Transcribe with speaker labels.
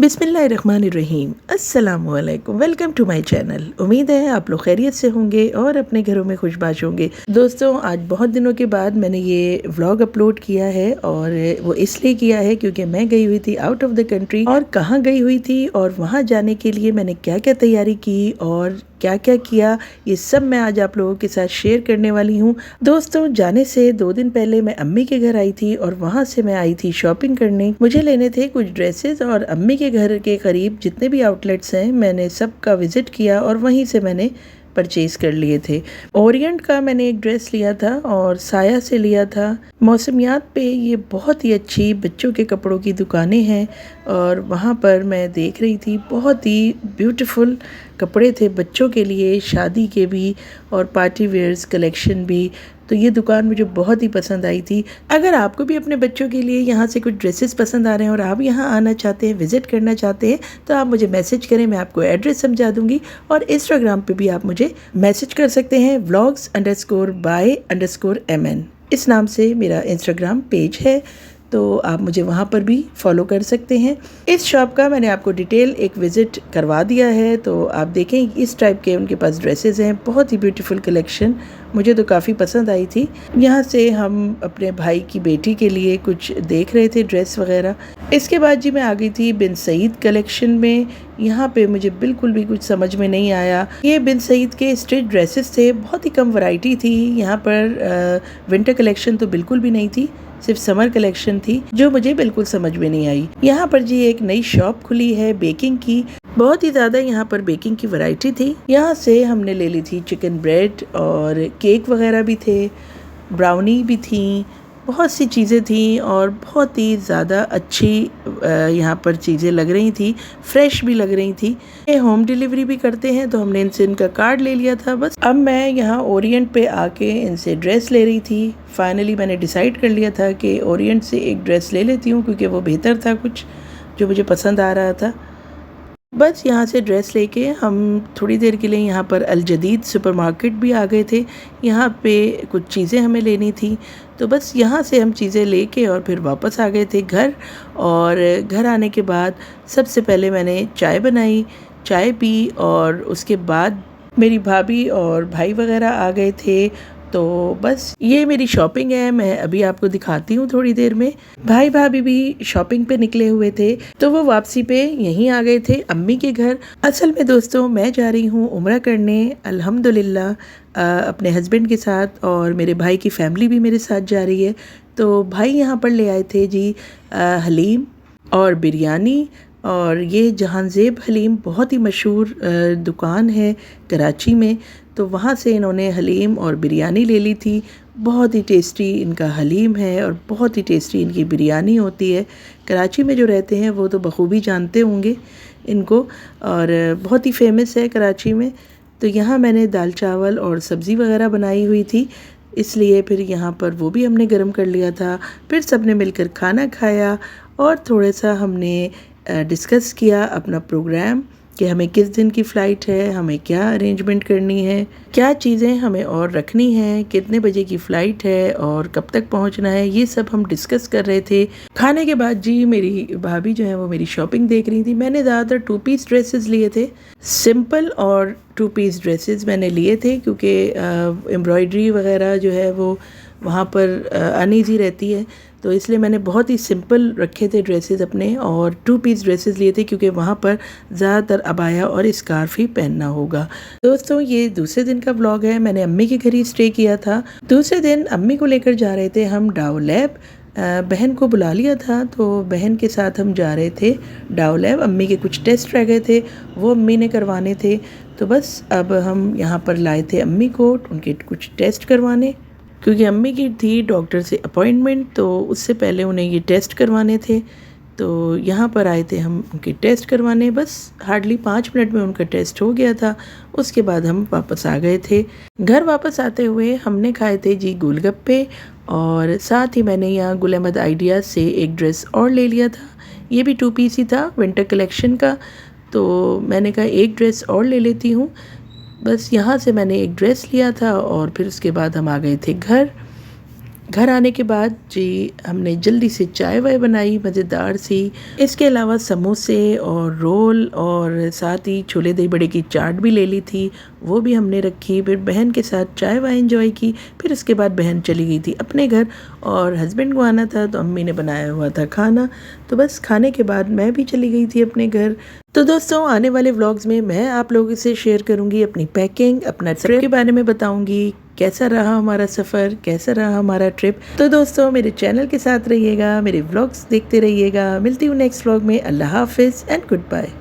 Speaker 1: बिस्मिल्लाहिर्रहमानिर्रहीम। अस्सलामुअलैकुम। Welcome to my channel. उम्मीद है आप लोग खैरियत से होंगे और अपने घरों में खुशबाश होंगे। दोस्तों, आज बहुत दिनों के बाद मैंने ये व्लॉग अपलोड किया है और वो इसलिए किया है क्योंकि मैं गई हुई थी आउट ऑफ द कंट्री। और कहाँ गई हुई थी और वहाँ जाने के लिए मैंने क्या क्या तैयारी की और क्या क्या किया, ये सब मैं आज आप लोगों के साथ शेयर करने वाली हूँ। दोस्तों, जाने से 2 दिन पहले मैं अम्मी के घर आई थी और वहाँ से मैं आई थी शॉपिंग करने। मुझे लेने थे कुछ ड्रेसेस और अम्मी के घर के करीब जितने भी आउटलेट्स हैं मैंने सबका विजिट किया और वहीं से मैंने परचेज कर लिए थे। ओरिएंट का मैंने एक ड्रेस लिया था और साया से लिया था। मौसमियात पे ये बहुत ही अच्छी बच्चों के कपड़ों की दुकानें हैं और वहाँ पर मैं देख रही थी बहुत ही ब्यूटीफुल कपड़े थे बच्चों के लिए, शादी के भी और पार्टी वेयर्स कलेक्शन भी। तो ये दुकान मुझे बहुत ही पसंद आई थी। अगर आपको भी अपने बच्चों के लिए यहाँ से कुछ ड्रेसेस पसंद आ रहे हैं और आप यहाँ आना चाहते हैं, विज़िट करना चाहते हैं, तो आप मुझे मैसेज करें, मैं आपको एड्रेस समझा दूँगी। और इंस्टाग्राम पे भी आप मुझे मैसेज कर सकते हैं, vlogs_by_mn इस नाम से मेरा इंस्टाग्राम पेज है, तो आप मुझे वहाँ पर भी फॉलो कर सकते हैं। इस शॉप का मैंने आपको डिटेल एक विज़िट करवा दिया है, तो आप देखें इस टाइप के उनके पास ड्रेसेस हैं, बहुत ही ब्यूटीफुल कलेक्शन, मुझे तो काफ़ी पसंद आई थी। यहाँ से हम अपने भाई की बेटी के लिए कुछ देख रहे थे ड्रेस वगैरह। इसके बाद जी मैं आ गई थी बिन सईद कलेक्शन में। यहाँ पे मुझे बिल्कुल भी कुछ समझ में नहीं आया। ये बिन सईद के स्ट्रीट ड्रेसेस थे, बहुत ही कम वैरायटी थी। यहाँ पर विंटर कलेक्शन तो बिल्कुल भी नहीं थी, सिर्फ समर कलेक्शन थी जो मुझे बिल्कुल समझ में नहीं आई। यहाँ पर जी एक नई शॉप खुली है बेकिंग की, बहुत ही ज़्यादा यहाँ पर बेकिंग की वैरायटी थी। यहाँ से हमने ले ली थी चिकन ब्रेड और केक वगैरह भी थे, ब्राउनी भी थी, बहुत सी चीज़ें थी और बहुत ही ज़्यादा अच्छी यहाँ पर चीज़ें लग रही थी, फ्रेश भी लग रही थी। ये होम डिलीवरी भी करते हैं, तो हमने इनसे इनका कार्ड ले लिया था। बस अब मैं यहाँ ओरिएंट पे आके इनसे ड्रेस ले रही थी। फाइनली मैंने डिसाइड कर लिया था कि ओरिएंट से एक ड्रेस ले लेती हूँ क्योंकि वो बेहतर था, कुछ जो मुझे पसंद आ रहा था। बस यहाँ से ड्रेस लेके हम थोड़ी देर के लिए यहाँ पर अल जदीद सुपरमार्केट भी आ गए थे। यहाँ पे कुछ चीज़ें हमें लेनी थी, तो बस यहाँ से हम चीज़ें लेके और फिर वापस आ गए थे घर। और घर आने के बाद सबसे पहले मैंने चाय बनाई, चाय पी और उसके बाद मेरी भाभी और भाई वगैरह आ गए थे। तो बस ये मेरी शॉपिंग है, मैं अभी आपको दिखाती हूँ थोड़ी देर में। भाई भाभी भी शॉपिंग पे निकले हुए थे, तो वो वापसी पे यहीं आ गए थे अम्मी के घर। असल में दोस्तों, मैं जा रही हूँ उम्रा करने अल्हम्दुलिल्लाह अपने हस्बैंड के साथ, और मेरे भाई की फैमिली भी मेरे साथ जा रही है। तो भाई यहाँ पर ले आए थे जी हलीम और बिरयानी। और ये जहांजेब हलीम बहुत ही मशहूर दुकान है कराची में, तो वहाँ से इन्होंने हलीम और बिरयानी ले ली थी। बहुत ही टेस्टी इनका हलीम है और बहुत ही टेस्टी इनकी बिरयानी होती है। कराची में जो रहते हैं वो तो बखूबी जानते होंगे इनको, और बहुत ही फेमस है कराची में। तो यहाँ मैंने दाल चावल और सब्ज़ी वगैरह बनाई हुई थी, इसलिए फिर यहाँ पर वो भी हमने गर्म कर लिया था। फिर सब ने मिलकर खाना खाया और थोड़ा सा हमने डिस्कस किया अपना प्रोग्राम कि हमें किस दिन की फ़्लाइट है, हमें क्या अरेंजमेंट करनी है, क्या चीज़ें हमें और रखनी है, कितने बजे की फ़्लाइट है और कब तक पहुंचना है, ये सब हम डिस्कस कर रहे थे। खाने के बाद जी मेरी भाभी जो है वो मेरी शॉपिंग देख रही थी। मैंने ज़्यादातर 2 पीस ड्रेसेस लिए थे, सिंपल और 2 पीस ड्रेसेस मैंने लिए थे क्योंकि एम्ब्रॉयडरी वगैरह जो है वो वहाँ पर अनईजी रहती है, तो इसलिए मैंने बहुत ही सिंपल रखे थे ड्रेसेस अपने, और 2 पीस ड्रेसेस लिए थे क्योंकि वहाँ पर ज़्यादातर अबाया और स्कार्फ ही पहनना होगा। दोस्तों, ये दूसरे दिन का व्लॉग है। मैंने अम्मी के घर ही स्टे किया था। दूसरे दिन अम्मी को लेकर जा रहे थे हम डाउ लैब। बहन को बुला लिया था, तो बहन के साथ हम जा रहे थे डाउ लैब। अम्मी के कुछ टेस्ट रह गए थे, वो अम्मी ने करवाने थे। तो बस अब हम यहाँ पर लाए थे अम्मी को उनके कुछ टेस्ट करवाने, क्योंकि अम्मी की थी डॉक्टर से अपॉइंटमेंट, तो उससे पहले उन्हें ये टेस्ट करवाने थे। तो यहाँ पर आए थे हम उनके टेस्ट करवाने। बस हार्डली 5 मिनट में उनका टेस्ट हो गया था। उसके बाद हम वापस आ गए थे। घर वापस आते हुए हमने खाए थे जी गोलगप्पे, और साथ ही मैंने यहाँ गुल अहमद आइडियाज़ से एक ड्रेस और ले लिया था। ये भी 2 पीस ही था विंटर कलेक्शन का, तो मैंने कहा एक ड्रेस और ले लेती हूँ। बस यहाँ से मैंने एक ड्रेस लिया था और फिर उसके बाद हम आ गए थे घर। घर आने के बाद जी हमने जल्दी से चाय वाय बनाई मज़ेदार सी। इसके अलावा समोसे और रोल और साथ ही छोले दही बड़े की चाट भी ले ली थी, वो भी हमने रखी। फिर बहन के साथ चाय वाय एंजॉय की। फिर उसके बाद बहन चली गई थी अपने घर और हस्बैंड को आना था तो अम्मी ने बनाया हुआ था खाना। तो बस खाने के बाद मैं भी चली गई थी अपने घर। तो दोस्तों आने वाले व्लॉग्स में मैं आप लोगों से शेयर करूंगी अपनी पैकिंग, अपना ट्रिप के बारे में बताऊंगी, कैसा रहा हमारा सफ़र, कैसा रहा हमारा ट्रिप। तो दोस्तों मेरे चैनल के साथ रहिएगा, मेरे व्लॉग्स देखते रहिएगा। मिलती हूँ नेक्स्ट व्लॉग में। अल्लाह हाफिज़ एंड गुड बाय।